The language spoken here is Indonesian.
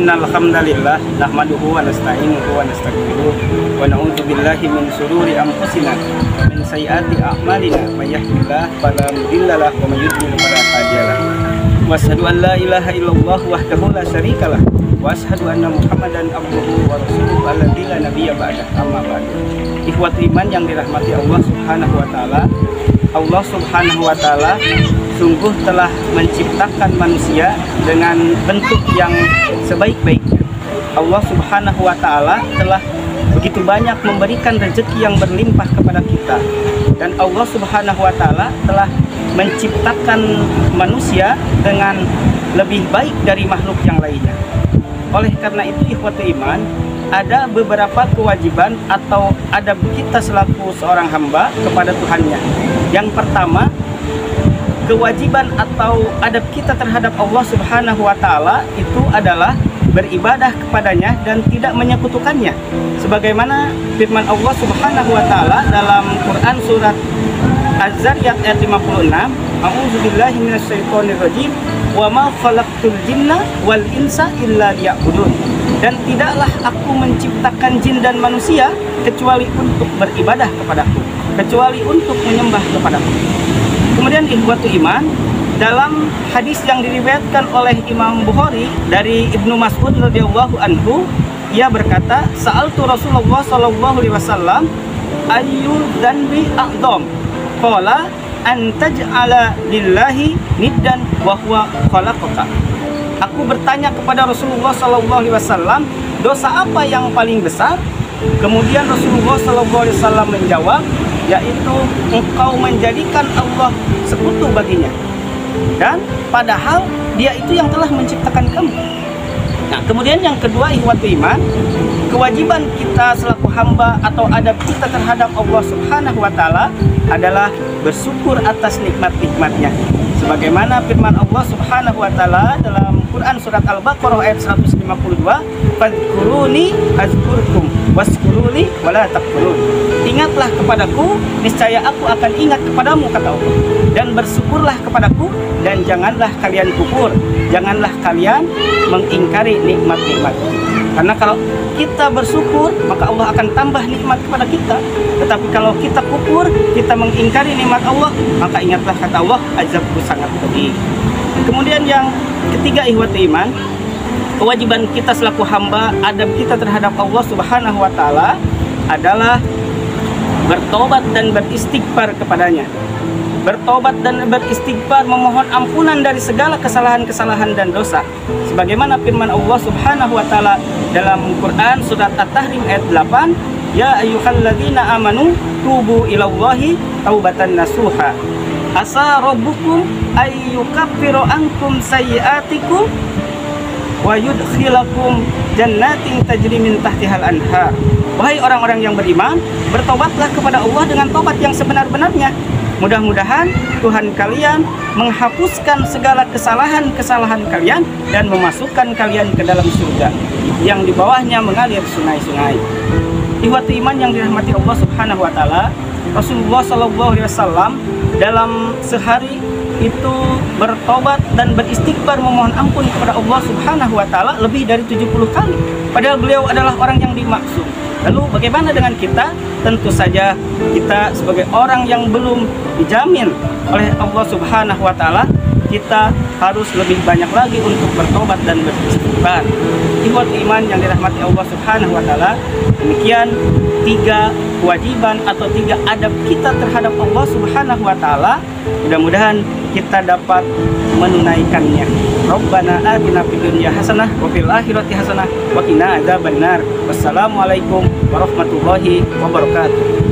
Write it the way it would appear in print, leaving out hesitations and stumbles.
Innal hamdalillah nahmaduhu wa nasta'inuhu wa nastaghfiruh wa na'udzu billahi min shururi anfusina wa min sayyiati a'malina may yahdihillahu fala mudilla lahu wa may yudlil fala hadiya lahu. Wa asyhadu an la ilaha illallah wahdahu la syarikalah wa asyhadu anna Muhammadan abduhu wa rasuluhu alladzi la nabiyya ba'dah. Amma ba'du. Ikhwati iman yang dirahmati Allah Subhanahu wa taala. Allah Subhanahu wa taala sungguh telah menciptakan manusia dengan bentuk yang sebaik-baiknya. Allah Subhanahu wa taala telah begitu banyak memberikan rezeki yang berlimpah kepada kita. Dan Allah Subhanahu wa taala telah menciptakan manusia dengan lebih baik dari makhluk yang lainnya. Oleh karena itu ikhwati iman, ada beberapa kewajiban atau adab kita selaku seorang hamba kepada Tuhannya. Yang pertama, kewajiban atau adab kita terhadap Allah Subhanahu wa taala itu adalah beribadah kepadanya dan tidak menyekutukannya. Sebagaimana firman Allah Subhanahu wa taala dalam Quran surat Az-Zariyat ayat 56, A'udzubillahi minasyaitonir rajim, wa ma khalaqtul jinna wal insa illa liya'budun. Dan tidaklah aku menciptakan jin dan manusia kecuali untuk beribadah kepadaku, kecuali untuk menyembah kepadaku. Kemudian ikhwatu iman, dalam hadis yang diriwayatkan oleh Imam Bukhari dari Ibnu Mas'ud radhiyallahu anhu, ia berkata, "Sa'altu Rasulullah sallallahu alaihi wasallam ayyul dzanbi a'dzam?" Qala an taj'ala lillahi niddan wa huwa khalaqaka. Aku bertanya kepada Rasulullah sallallahu alaihi wasallam, dosa apa yang paling besar? Kemudian Rasulullah sallallahu alaihi wasallam menjawab, yaitu engkau menjadikan Allah sekutu baginya. Dan padahal dia itu yang telah menciptakan kamu. Nah, kemudian yang kedua ikhwatu iman, kewajiban kita selaku hamba atau adab kita terhadap Allah Subhanahu wa taala adalah bersyukur atas nikmat-nikmatnya. Sebagaimana firman Allah Subhanahu wa taala dalam Quran surat Al-Baqarah ayat 152, "Fadhkuruni azkurkum waskuruni wala takfurun." Ingatlah kepadaku, niscaya aku akan ingat kepadamu, kata Allah. Dan bersyukurlah kepadaku dan janganlah kalian kufur, janganlah kalian mengingkari nikmat-nikmat. Karena kalau kita bersyukur, maka Allah akan tambah nikmat kepada kita. Tetapi kalau kita kufur, kita mengingkari nikmat Allah, maka ingatlah kata Allah, azabku sangat pedih. Kemudian yang ketiga ikhwati iman, kewajiban kita selaku hamba, adab kita terhadap Allah Subhanahu wa taala adalah bertobat dan beristighfar kepadanya. Bertobat dan beristighfar, memohon ampunan dari segala kesalahan-kesalahan dan dosa. Sebagaimana firman Allah Subhanahu wa taala dalam Quran surat At-Tahrim ayat 8, "Ya ayyuhalladzina amanu tubu ilallahi taubatan nasuha. Asa rabbukum ayyukaffiru ankum sayyi'atikum wa yudkhilakum jannatin tajri min tahtihal anhar." Wahai orang-orang yang beriman, bertobatlah kepada Allah dengan tobat yang sebenar-benarnya. Mudah-mudahan Tuhan kalian menghapuskan segala kesalahan-kesalahan kalian dan memasukkan kalian ke dalam surga yang di bawahnya mengalir sungai-sungai. Ikhwati iman yang dirahmati Allah Subhanahu wa taala, Rasulullah sallallahu alaihi wasallam dalam sehari itu bertobat dan beristighfar memohon ampun kepada Allah Subhanahu wa taala lebih dari 70 kali. Padahal beliau adalah orang yang dimaksud. Lalu bagaimana dengan kita? Tentu saja kita sebagai orang yang belum dijamin oleh Allah Subhanahu wa taala, kita harus lebih banyak lagi untuk bertobat dan beristighfar. Ikhwati iman yang dirahmati Allah Subhanahu wa taala, demikian tiga kewajiban atau tiga adab kita terhadap Allah Subhanahu wa taala. Mudah-mudahan kita dapat menunaikannya. Rabbana atina fid dunya hasanah wa fil akhirati hasanah wa qina adzabannar. Wassalamualaikum warahmatullahi wabarakatuh.